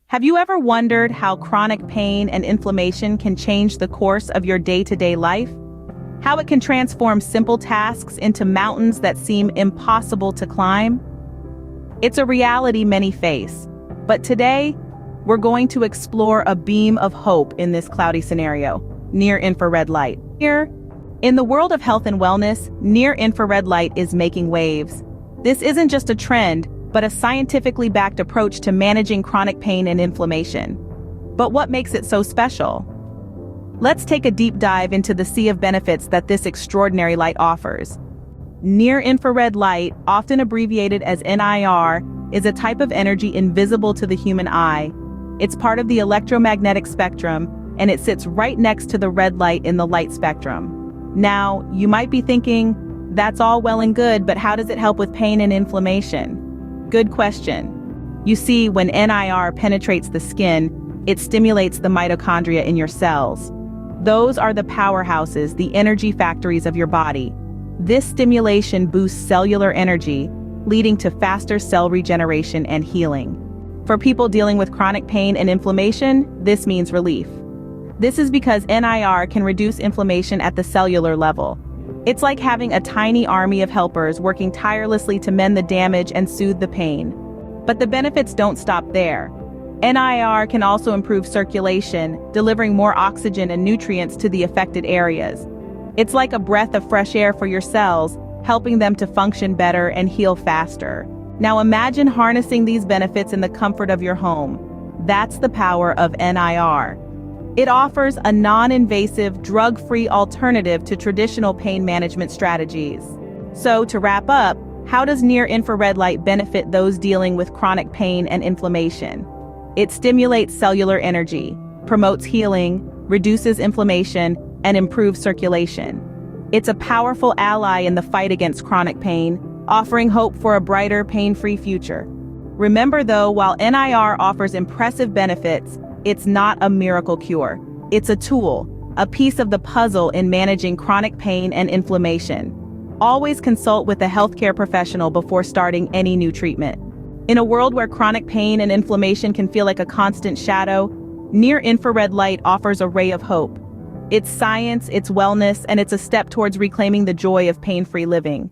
Have you ever wondered how chronic pain and inflammation can change the course of your day-to-day life? How it can transform simple tasks into mountains that seem impossible to climb? It's a reality many face, but today, we're going to explore a beam of hope in this cloudy scenario: near-infrared light. Here, in the world of health and wellness, near-infrared light is making waves. This isn't just a trend, but a scientifically backed approach to managing chronic pain and inflammation. But what makes it so special? Let's take a deep dive into the sea of benefits that this extraordinary light offers. Near-infrared light, often abbreviated as NIR, is a type of energy invisible to the human eye. It's part of the electromagnetic spectrum, and it sits right next to the red light in the light spectrum. Now, you might be thinking, that's all well and good, but how does it help with pain and inflammation? Good question. You see, when NIR penetrates the skin, it stimulates the mitochondria in your cells. Those are the powerhouses, the energy factories of your body. This stimulation boosts cellular energy, leading to faster cell regeneration and healing. For people dealing with chronic pain and inflammation, this means relief. This is because NIR can reduce inflammation at the cellular level. It's like having a tiny army of helpers working tirelessly to mend the damage and soothe the pain. But the benefits don't stop there. NIR can also improve circulation, delivering more oxygen and nutrients to the affected areas. It's like a breath of fresh air for your cells, helping them to function better and heal faster. Now imagine harnessing these benefits in the comfort of your home. That's the power of NIR. It offers a non-invasive, drug-free alternative to traditional pain management strategies. So, to wrap up, how does near-infrared light benefit those dealing with chronic pain and inflammation? It stimulates cellular energy, promotes healing, reduces inflammation, and improves circulation. It's a powerful ally in the fight against chronic pain, offering hope for a brighter, pain-free future. Remember though, while NIR offers impressive benefits, it's not a miracle cure. It's a tool, a piece of the puzzle in managing chronic pain and inflammation. Always consult with a healthcare professional before starting any new treatment. In a world where chronic pain and inflammation can feel like a constant shadow, near-infrared light offers a ray of hope. It's science, it's wellness, and it's a step towards reclaiming the joy of pain-free living.